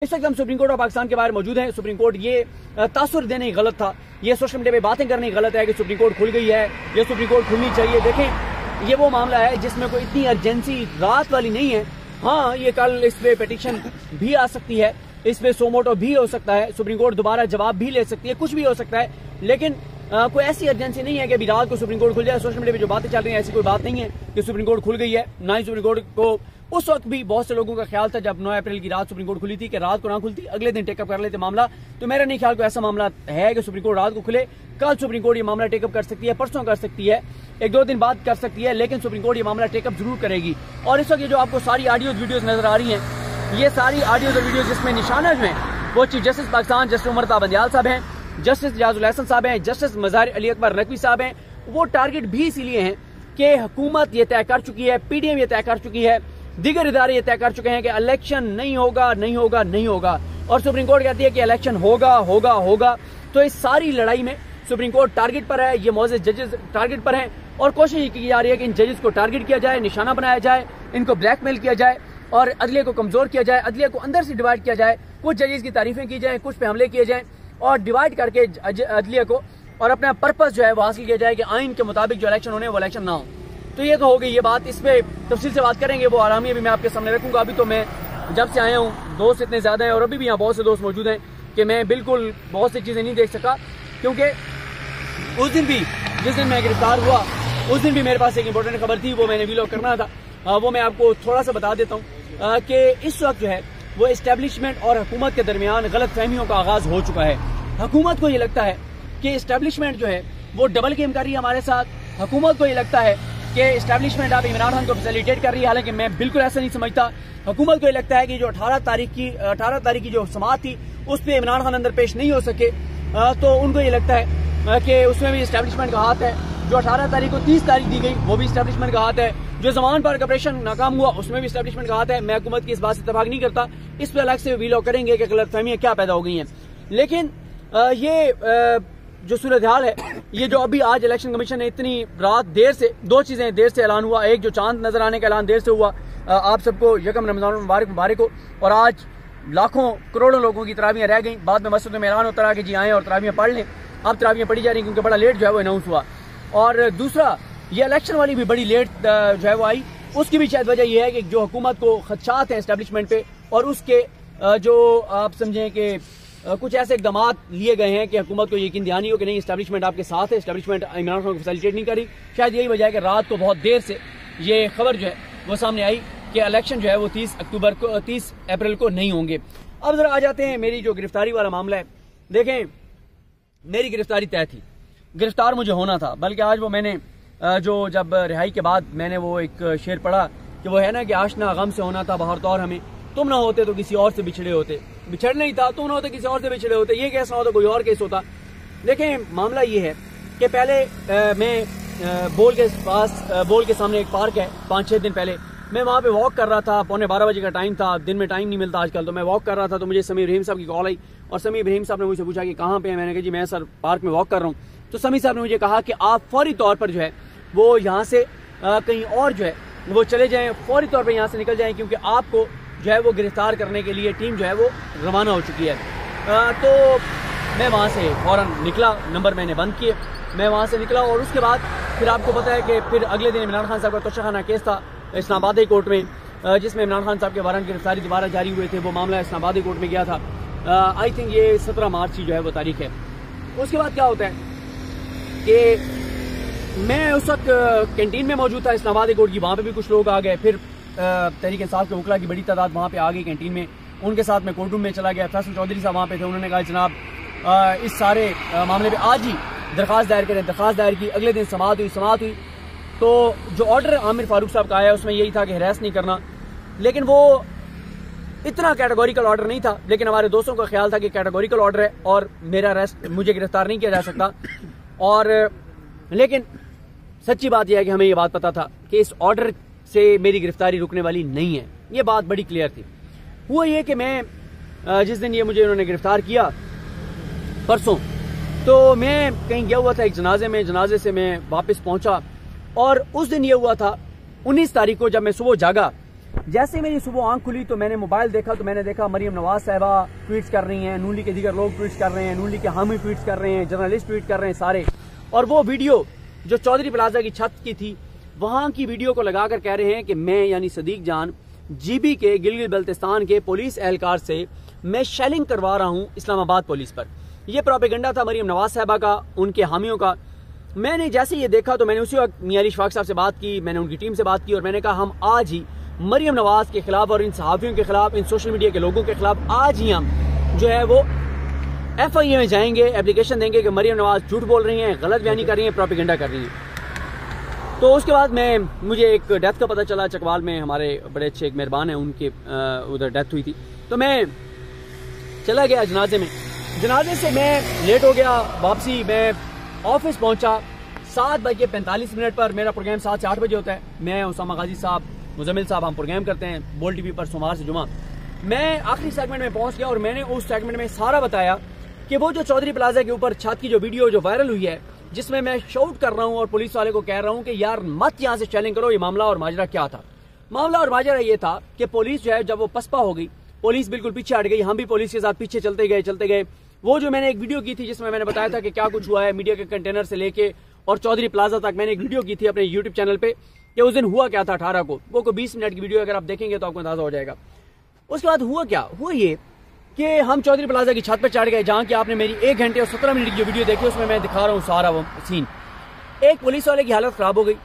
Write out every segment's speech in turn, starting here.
इस वक्त हम सुप्रीम कोर्ट ऑफ पाकिस्तान के बाहर मौजूद हैं। सुप्रीम कोर्ट ये तासुर देने ही गलत था, ये सोशल मीडिया पे बातें करने गलत है कि सुप्रीम कोर्ट खुल गई है, ये सुप्रीम कोर्ट खुलनी चाहिए। देखें, ये वो मामला है जिसमें कोई इतनी अर्जेंसी रात वाली नहीं है। हाँ, ये कल इस पे पिटीशन भी आ सकती है, इस पे सोमोटो भी हो सकता है, सुप्रीम कोर्ट दोबारा जवाब भी ले सकती है, कुछ भी हो सकता है, लेकिन कोई ऐसी अर्जेंसी नहीं है कि अभी रात को सुप्रीम कोर्ट खुल जाए। सोशल मीडिया पे जो बातें चल रही हैं, ऐसी कोई बात नहीं है कि सुप्रीम कोर्ट खुल गई है। ना ही सुप्रीम कोर्ट को उस वक्त भी बहुत से लोगों का ख्याल था जब 9 अप्रैल की रात सुप्रीम कोर्ट खुली थी कि रात को ना खुलती, अगले दिन टेकअप कर लेते मामला। तो मेरा नहीं ख्याल कोई ऐसा मामला है कि सुप्रीम कोर्ट रात को खुले। कल सुप्रीम कोर्ट ये मामला टेकअप कर सकती है, परसों कर सकती है, 1-2 दिन बाद कर सकती है, लेकिन सुप्रीम कोर्ट ये मामला टेकअप जरूर करेगी। और इस वक्त ये जो आपको सारी ऑडियोज वीडियोज नजर आ रही हैं, ये सारी ऑडियोज और वीडियोज जिसमें निशाना जो है वो chief justice Pakistan justice Umar ताब बंदियाल साहब हैं, जस्टिस रियाजुल हसन साहब हैं, जस्टिस मज़ाहिर अली अकबर नकवी साहब हैं। वो टारगेट भी इसीलिए हैं कि हुकूमत ये तय कर चुकी है, पीडीएम ये तय कर चुकी है, दीगर इदारे ये तय कर चुके हैं कि इलेक्शन नहीं होगा, नहीं होगा, नहीं होगा, और सुप्रीम कोर्ट कहती है कि इलेक्शन होगा, होगा, होगा। तो इस सारी लड़ाई में सुप्रीम कोर्ट टारगेट पर है, ये मौजूद जजेस टारगेट पर हैं, और कोशिश की जा रही है कि इन जजेस को टारगेट किया जाए, निशाना बनाया जाए, इनको ब्लैकमेल किया जाए और अदलिया को कमजोर किया जाए, अदलिया को अंदर से डिवाइड किया जाए। कुछ जजेस की तारीफें की जाए, कुछ पे हमले किए जाए और डिवाइड करके अदलिया को और अपना पर्पस जो है वो हासिल किया जाए कि आइन के मुताबिक जो इलेक्शन होने वो इलेक्शन ना हो। तो ये तो हो गई ये बात, इस पे तफसील से बात करेंगे, वो आरामी भी मैं आपके सामने रखूंगा। अभी तो मैं जब से आया हूँ दोस्त इतने ज्यादा हैं और अभी भी यहाँ बहुत से दोस्त मौजूद हैं कि मैं बिल्कुल बहुत सी चीजें नहीं देख सका, क्योंकि उस दिन भी जिस दिन मैं गिरफ्तार हुआ उस दिन भी मेरे पास एक इंपॉर्टेंट खबर थी, वो मैंने वीलॉग करना था। वो मैं आपको थोड़ा सा बता देता हूँ कि इस वक्त जो है वो एस्टेब्लिशमेंट और हुकूमत के दरमियान गलत फहमियों का आगाज हो चुका है। हुकूमत को ये लगता है कि एस्टेब्लिशमेंट जो है वो डबल गेम कर रही है हमारे साथ। हुकूमत को ये लगता है कि एस्टेब्लिशमेंट आप इमरान खान को फैसिलिटेट कर रही है, हालांकि मैं बिल्कुल ऐसा नहीं समझता। हुकूमत को ये लगता है कि जो 18 तारीख की जो समाअत थी उस पर इमरान खान अंदर पेश नहीं हो सके, तो उनको ये लगता है कि उसमें भी एस्टेब्लिशमेंट का हाथ है। जो 18 तारीख को 30 तारीख दी गई वो भी एस्टेब्लिशमेंट का हाथ है। जो जमान पार्क ऑपरेशन नाकाम हुआ उसमें भी एस्टेब्लिशमेंट का हाथ है। मैं हुकूमत की इस बात से इत्तेफाक नहीं करता, इस पर अलग से वीलॉग करेंगे कि गलतफहमियां क्या पैदा हो गई हैं। लेकिन ये जो सूरत हाल है, ये जो अभी आज इलेक्शन कमीशन ने इतनी रात देर से, 2 चीजें देर से ऐलान हुआ, एक जो चांद नजर आने का ऐलान देर से हुआ, आप सबको यकम रमजान मुबारक हो, और आज लाखों करोड़ों लोगों की तरावियां रह गई। बाद में मस्जिद में ऐलान होता रहा कि जी आए और तरावियां पढ़ लें, अब तरावियां पढ़ी जा रही क्योंकि बड़ा लेट जो है वो अनाउंस हुआ। और दूसरा, ये इलेक्शन वाली भी बड़ी लेट जो है वो आई, उसकी भी शायद वजह यह है कि जो हुकूमत को खदशात हैं एस्टेब्लिशमेंट पे, और उसके जो आप समझें कि कुछ ऐसे इकदाम लिए गए हैं कि हुकूमत को यकीन दहानी हो कि नहीं एस्टेब्लिशमेंट आपके साथ है, एस्टेब्लिशमेंट इमरान खान को फैसिलिटेट नहीं करी। शायद यही वजह है कि रात को बहुत देर से ये खबर जो है वो सामने आई कि इलेक्शन जो है वो 30 अप्रैल को नहीं होंगे। अब जरा आ जाते हैं मेरी जो गिरफ्तारी वाला मामला है। देखें, मेरी गिरफ्तारी तय थी, गिरफ्तार मुझे होना था, बल्कि आज वो मैंने जो जब रिहाई के बाद मैंने वो एक शेर पढ़ा कि वो है ना कि आशना गम से होना था बहर तौर हमें, तुम ना होते तो किसी और से बिछड़े होते, बिछड़ना ही था, तुम ना होते किसी और से बिछड़े होते, ये केस ना होता कोई और केस होता। देखें, मामला ये है कि पहले मैं बोल के सामने एक पार्क है, 5-6 दिन पहले मैं वहाँ पे वॉक कर रहा था, 11:15 बजे का टाइम था, दिन में टाइम नहीं मिलता आजकल, तो मैं वॉक कर रहा था, तो मुझे समीर इब्राहिम साहब की कॉल आई और समीर इब्राहिम साहब ने मुझसे पूछा कि कहाँ पे है। मैंने कहा जी मैं सर पार्क में वॉक कर रहा हूँ। तो समीर साहब ने मुझे कहा कि आप फौरी तौर पर जो है वो यहाँ से कहीं और जो है वो चले जाएं, फौरी तौर पर यहाँ से निकल जाएं, क्योंकि आपको जो है वो गिरफ्तार करने के लिए टीम जो है वो रवाना हो चुकी है। तो मैं वहाँ से फौरन निकला, नंबर मैंने बंद किए, मैं वहाँ से निकला, और उसके बाद फिर आपको पता है कि फिर अगले दिन इमरान खान साहब का तोशाखाना केस था इस्लामाबाद कोर्ट में, जिसमें इमरान खान साहब के वारंट गिरफ्तारी दोबारा जारी हुए थे। वो मामला इस्लामाबाद कोर्ट में गया था। आई थिंक ये 17 मार्च की जो है वो तारीख है। उसके बाद क्या होता है कि मैं उस वक्त कैंटीन में मौजूद था इस्लामाबाद कोर्ट की, वहाँ पे भी कुछ लोग आ गए, फिर तहरीक इंसाफ के वकला की बड़ी तादाद वहाँ पे आ गई कैंटीन में, उनके साथ मैं कोर्ट रूम में चला गया। फैसल चौधरी साहब वहाँ पे थे, उन्होंने कहा जनाब इस सारे मामले पे आज ही दरखास्त दायर करें। दरखास्त दायर की, अगले दिन समाअत हुई। तो जो ऑर्डर आमिर फारूक साहब का आया उसमें यही था कि हरास नहीं करना, लेकिन वो इतना कैटेगोरिकल ऑर्डर नहीं था, लेकिन हमारे दोस्तों का ख्याल था कि कैटेगोरिकल ऑर्डर है और मेरा अरेस्ट, मुझे गिरफ्तार नहीं किया जा सकता। और लेकिन सच्ची बात यह है कि हमें ये बात पता था कि इस ऑर्डर से मेरी गिरफ्तारी रुकने वाली नहीं है, ये बात बड़ी क्लियर थी। हुआ ये कि मैं जिस दिन ये मुझे उन्होंने गिरफ्तार किया परसों, तो मैं कहीं गया हुआ था एक जनाजे से मैं वापस पहुंचा, और उस दिन ये हुआ था 19 तारीख को जब मैं सुबह जागा जैसे मेरी सुबह आंख खुली तो मैंने मोबाइल देखा तो मैंने देखा मरियम नवाज साहिबा ट्वीट्स कर रही हैं, नून लीग के दीगर लोग ट्वीट्स कर रहे हैं, नून लीग के हामी ट्वीट्स कर रहे हैं, जर्नलिस्ट ट्वीट कर रहे हैं सारे। और वो वीडियो जो चौधरी प्लाजा की छत की थी वहां की वीडियो को लगाकर कह रहे हैं कि मैं यानी सदीक जान जीबी के गिलगित बल्तिस्तान के पुलिस एहलकार से मैं शेलिंग करवा रहा हूं इस्लामाबाद पुलिस पर। यह प्रोपेगेंडा था मरियम नवाज साहिबा का, उनके हामियों का। मैंने जैसे ये देखा तो मैंने उसी वक्त मियां अली शफाक साहब से बात की, मैंने उनकी टीम से बात की और मैंने कहा हम आज ही मरियम नवाज के खिलाफ और इन सहाफियों के खिलाफ, इन सोशल मीडिया के लोगों के खिलाफ आज ही हम जो है वो FIA में जाएंगे, एप्लीकेशन देंगे कि मरियम नवाज झूठ बोल रही हैं, गलत बयानी कर रही हैं, प्रोपेगेंडा कर रही हैं। तो उसके बाद मुझे एक डेथ का पता चला चकवाल में, हमारे बड़े अच्छे एक मेहरबान हैं उनके उधर डेथ हुई थी। तो मैं चला गया जनाजे में। जनाजे से मैं लेट हो गया, वापसी मैं ऑफिस पहुंचा 7:45 पर। मेरा प्रोग्राम 7 से 8 बजे होता है। मैं उसामा गाजी साहब, मुजम्मिल साहब हम प्रोग्राम करते हैं बोल TV पर सोमवार से जुमा। मैं आखिरी सेगमेंट में पहुंच गया और मैंने उस सेगमेंट में सारा बताया कि वो जो चौधरी प्लाजा के ऊपर छत की जो वीडियो जो वायरल हुई है, जिसमें मैं शाउट कर रहा हूं और पुलिस वाले को कह रहा हूं कि यार मत यहां से चैलेंज करो, ये मामला और माजरा क्या था। मामला और माजरा ये था कि पुलिस जो है जब वो पसपा हो गई, पुलिस बिल्कुल पीछे हट गई, हम भी पुलिस के साथ पीछे चलते गए। वो जो मैंने एक वीडियो की थी जिसमें मैंने बताया था कि क्या कुछ हुआ है मीडिया के कंटेनर से लेके और चौधरी प्लाजा तक, मैंने एक वीडियो की थी अपने यूट्यूब चैनल पे कि उस दिन हुआ क्या था 18 को। वो को 20 मिनट की वीडियो अगर आप देखेंगे तो आपको अंदाजा हो जाएगा। उसके बाद हुआ क्या, हुआ ये कि हम चौधरी प्लाजा की छत पर चढ़ गए, जहां कि आपने मेरी 1 घंटे और 17 मिनट की जो वीडियो देखी उसमें मैं दिखा रहा हूं सारा वो सीन। एक पुलिस वाले की हालत खराब हो गई,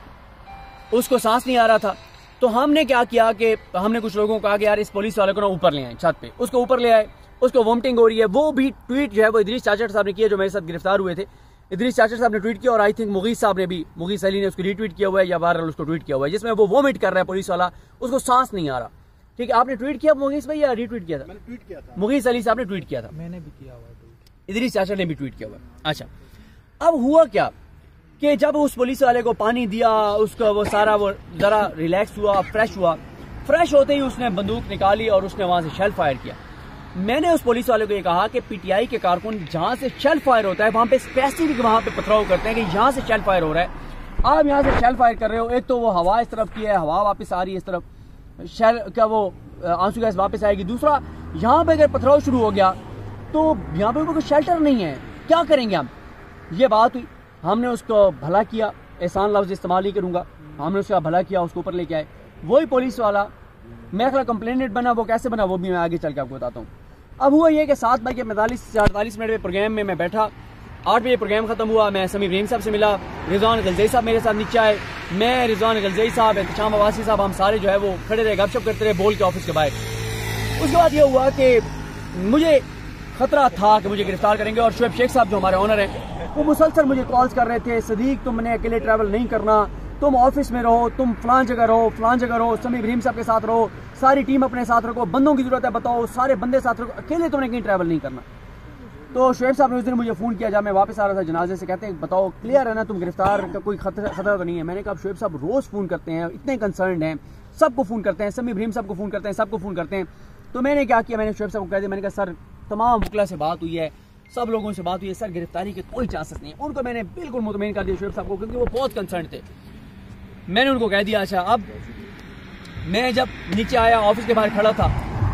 उसको सांस नहीं आ रहा था। तो हमने क्या किया कि हमने कुछ लोगों को कहा कि यार इस पुलिस वाले को ना ऊपर ले आए छत पे। उसको ऊपर ले आए, उसको वोमिटिंग हो रही है। वो भी ट्वीट जो है वो इदरीस चाचड़ साहब ने किया जो मेरे साथ गिरफ्तार हुए थे। इदरीस चाचड़ साहब ने ट्वीट किया और आई थिंक मुगीस साहब ने भी, मुगीस अली ने उसको रीट्वीट किया हुआ है या वायरल उसको ट्वीट किया हुआ है, जिसमें वो वोमिट कर रहा है पुलिस वाला, उसको सांस नहीं आ रहा। ठीक है, आपने ट्वीट किया मुगीस भाई या रीट्वीट किया था? मैंने ट्वीट किया था। मुगीस अली साहब ने ट्वीट किया था। मैंने भी किया हुआ ट्वीट। इदरीस चाचड़ ने भी ट्वीट किया हुआ है। अच्छा, अब हुआ क्या कि जब उस पुलिस वाले को पानी दिया, उसका वो सारा वो जरा रिलैक्स हुआ, फ्रेश हुआ। फ्रेश होते ही उसने बंदूक निकाली और उसने वहां से शेल फायर किया। मैंने उस पुलिस वाले को ये कहा कि PTI के कारकुन जहां से शेल फायर होता है वहां पे स्पेसिफिक वहां पे पथराव करते हैं कि यहां से शेल फायर हो रहा है, आप यहां से शेल फायर कर रहे हो। एक तो वो हवा इस तरफ की है, हवा वापस आ रही है इस तरफ, शेल का वो आंसू गैस वापस आएगी। दूसरा, यहाँ पे अगर पथराव शुरू हो गया तो यहाँ पे कोई शेल्टर नहीं है, क्या करेंगे हम? ये बात हुई, हमने उसको भला किया, एहसान लफ्ज इस्तेमाल नहीं करूंगा, हमने उसका भला किया, उसको ऊपर लेके आए। वही पुलिस वाला मेरा ख्याल कंप्लेनेंट बना, वो कैसे बना वो भी मैं आगे चल के आपको बताता हूँ। अब हुआ ये कि 7:45 से 48 मिनट में प्रोग्राम में मैं बैठा, 8 बजे प्रोग्राम खत्म हुआ। मैं समी इब्राहिम साहब से मिला, रिजवान गलजई साहब मेरे साथ नीचे आए, मैं रिजवान गलजई साहब, एहतशाम अब्बासी साहब, हम सारे जो है वो खड़े रहे, गपशप करते रहे बोल के ऑफिस के बाहर। उसके बाद ये हुआ कि मुझे खतरा था कि मुझे गिरफ्तार करेंगे और शुएब शेख साहब जो हमारे ऑनर हैं वो मुसलसल मुझे कॉल्स कर रहे थे, सदीक तुमने अकेले ट्रैवल नहीं करना, तुम ऑफिस में रहो, तुम फलां जगह रहो, फलां जगह रहो, समी इब्राहिम साहब के साथ रहो, सारी टीम अपने साथ रखो, बंदों की जरूरत है बताओ, सारे बंदे साथ रखो, अकेले तुमने कहीं ट्रैवल नहीं करना। तो शुएब साहब ने उस दिन मुझे फ़ोन किया जब मैं वापस आ रहा था जनाजे से, कहते हैं बताओ क्लियर है ना, तुम गिरफ्तार का कोई खतरा तो नहीं है? मैंने कहा शुएब साहब रोज़ फ़ोन करते हैं, इतने कंसर्न हैं, सबको फ़ोन करते हैं, समी इब्राहिम साहब को फ़ोन करते हैं, सबको फ़ोन करते हैं। तो मैंने क्या किया, मैंने शुएब साहब को कह दिया, मैंने कहा सर तमाम वकला से बात हुई है, सब लोगों से बात हुई है, सर गिरफ्तारी के कोई चांसेस नहीं है। उनको मैंने बिल्कुल मुतमईन कर दिया शुएब साहब को, क्योंकि वो बहुत कंसर्न थे। मैंने उनको कह दिया अच्छा। अब मैं जब नीचे आया, ऑफिस के बाहर खड़ा था,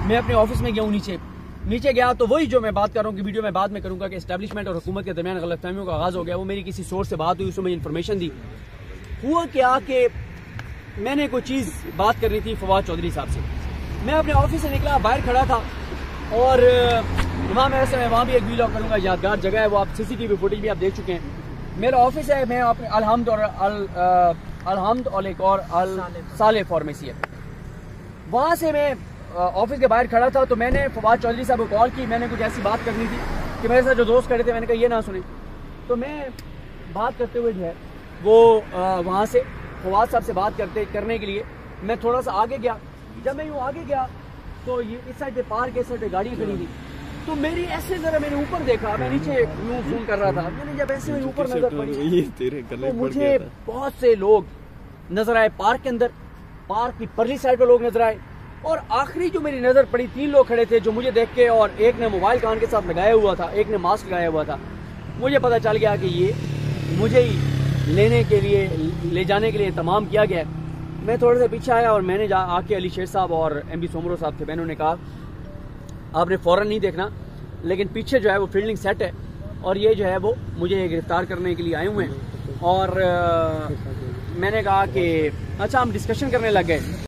मैं अपने ऑफिस में गया हूँ, नीचे गया तो वही जो मैं बात कर रहा हूँ कि वीडियो में बाद में करूँगा कि एस्टैब्लिशमेंट और हुकूमत के दरमियान गलतफहमियों का आगाज़ हो गया। वो मेरी किसी सोर्स से बात हुई, उसने मुझे इन्फॉर्मेशन दी। हुआ क्या कि मैंने कोई चीज़ बात करनी थी फवाद चौधरी साहब से। मैं अपने ऑफिस से निकला, बाहर खड़ा था और वहाँ भी एक वीलॉग करूँगा, यादगार जगह है वो, आप CCTV फुटेज भी आप देख चुके हैं। मेरा ऑफिस है, मैं अपने अलहम्द और एक और अल साले फार्मेसी है, वहाँ से मैं ऑफिस के बाहर खड़ा था। तो मैंने फवाद चौधरी साहब को कॉल की, मैंने कुछ ऐसी बात करनी थी कि मेरे साथ जो दोस्त खड़े थे, मैंने कहा ये ना सुने। तो मैं बात करते हुए जो है वो वहाँ से फवाद साहब से बात करने के लिए मैं थोड़ा सा आगे गया। जब मैं यूँ आगे गया तो ये इस साइड पे पार्क, इस साइड पे गाड़ी खड़ी थी, तो मेरी ऐसे जरा मैंने ऊपर देखा, मैं नीचे यूँ फोन कर रहा था, मैंने जब ऐसे मेरे ऊपर नजर पड़ी तो मुझे बहुत से लोग नजर आए पार्क के अंदर, पार्क की परली साइड पे लोग नजर आए। और आखिरी जो मेरी नजर पड़ी, 3 लोग खड़े थे जो मुझे देख के, और एक ने मोबाइल कान के साथ लगाया हुआ था, एक ने मास्क लगाया हुआ था। मुझे पता चल गया कि ये मुझे ही ले जाने के लिए तमाम किया गया। मैं थोड़े से पीछे आया और मैंने आके अली शेर साहब और एमबी सोमरो साहब थे, मैंने उन्हें कहा आपने फ़ौरन नहीं देखना, लेकिन पीछे जो है वो फील्डिंग सेट है और ये जो है वो मुझे गिरफ्तार करने के लिए आए हुए हैं। और मैंने कहा कि अच्छा हम डिस्कशन करने लग गए।